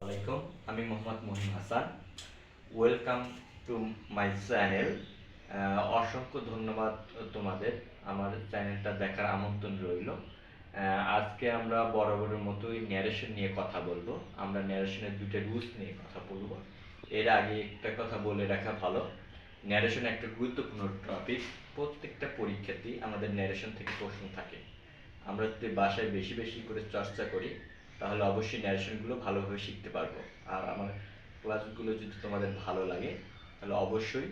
আলাইকুম, আমি Mohammad Mahim Hasan. Welcome to my channel. অসংখ্য ধন্যবাদ তোমাদের আমার চ্যানেলটা দেখার আমন্ত্রণ রইল। আজকে আমরা বরাবরের মতোই ন্যারেশন নিয়ে কথা বলবো। আমরা ন্যারেশনের দুটো রুলস নিয়ে কথা বলবো। এর আগে একটা কথা বলে রাখা ভালো, ন্যারেশন একটা গুরুত্বপূর্ণ টপিক। প্রত্যেকটা পরীক্ষাতেই আমাদের ন্যারেশন থেকে প্রশ্ন থাকে। আমরা যদি বাসায় বেশি বেশি করে চর্চা করি তাহলে অবশ্যই ন্যারেশনগুলো ভালোভাবে শিখতে পারবো। আর আমার ক্লাসগুলো যদি তোমাদের ভালো লাগে তাহলে অবশ্যই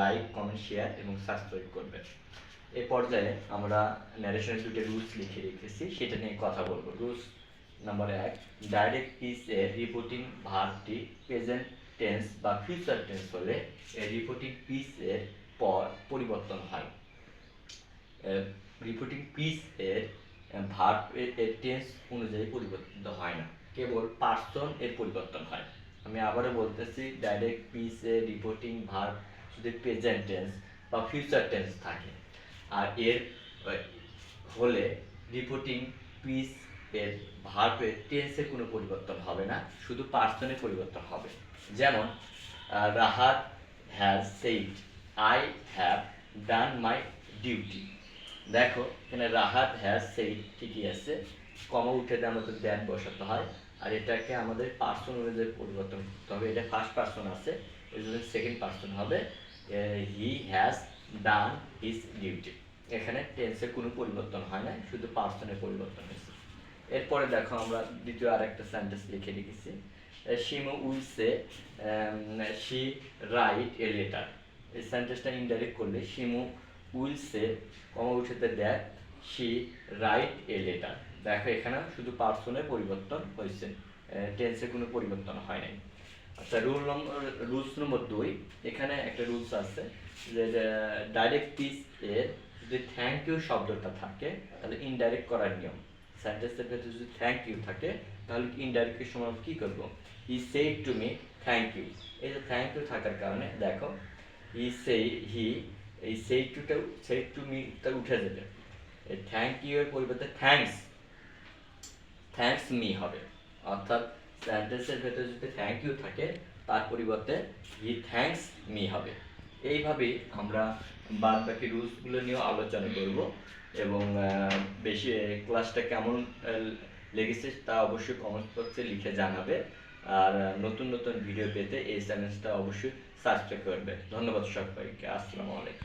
লাইক, কমেন্ট, শেয়ার এবং সাবস্ক্রাইব করবে। এই পর্যায়ে আমরা ন্যারেশনের দুটো রুলস লিখে রেখেছি, সেটা নিয়ে কথা বলবো। Rules number 1, direct is a reporting ভার্বটি প্রেজেন্ট টেন্স বা ফিউচার টেন্স হলে রিপোর্টিং পিস এর পর পরিবর্তন হয়। রিপোর্টিং পিস এর ভার্ব এর টেন্স অনুযায়ী পরিবর্তিত হয় না, কেবল পার্সন এর পরিবর্তন হয়। আমি আবারও বলতেছি, ডাইরেক্ট পিস এর রিপোর্টিং ভার্ব যদি প্রেজেন্ট টেন্স বা ফিউচার টেন্স থাকে, আর এর হলে রিপোর্টিং পিস এর ভার্বের টেন্সের কোনো পরিবর্তন হবে না, শুধু পার্সনের পরিবর্তন হবে। যেমন Rahat has said I have done my duty. দেখো এখানে রাহাত হ্যাজ সেইড ঠিকই আছে, কমা উঠে দিয়ে আমাদের দ্যাট বসাতে হয়, আর এটাকে আমাদের পার্সন অনুযায়ী পরিবর্তন করতে হবে। এটা ফার্স্ট পার্সন আছে, এই জন্য সেকেন্ড পার্সন হবে। He has done his duty. এখানে টেন্সের কোনো পরিবর্তন হয় না, শুধু পার্সনের পরিবর্তন হয়েছে। এরপরে দেখো আমরা দ্বিতীয় আরেকটা সেন্টেন্স লিখে রেখেছি। Shimu will say she write a letter. এই সেন্টেন্সটা ইনডাইরেক্ট করলে শিমু উইল সে কমা উঠেতে that she write a letter. দেখো এখানে শুধু পার্সনের পরিবর্তন হয়েছে, টেন্সের কোনো পরিবর্তন হয় নাই। আচ্ছা, রুলস নম্বর 2, এখানে একটা রুলস আছে যে ডাইরেক্ট পিস এর যদি থ্যাংক ইউ শব্দটা থাকে তাহলে ইনডাইরেক্ট করার নিয়ম। সেন্টেন্সের ভেতরে যদি থ্যাংক ইউ থাকে তাহলে ইনডাইরেক্টের সময় কি করব? He said to me thank you. এই যে থ্যাংক ইউ থাকার কারণে দেখো হি এই সেড টু মি তা উঠে যাবে। এই থ্যাংক ইউ এর পরিবর্তে থ্যাঙ্কস মি হবে। অর্থাৎ সেন্টেন্সের ভেতরে যদি থ্যাংক ইউ থাকে তার পরিবর্তে হি থ্যাঙ্কস মি হবে। এইভাবেই আমরা বাদ বাকি রুলসগুলো নিয়েও আলোচনা করব, এবং বেশি ক্লাসটা কেমন লেগেছে তা অবশ্যই কমেন্ট বক্সে লিখে জানাবে। আর নতুন নতুন ভিডিও পেতে এই চ্যানেলটা অবশ্যই সাবস্ক্রাইব করবে। ধন্যবাদ সবাইকে। আসসালামু আলাইকুম।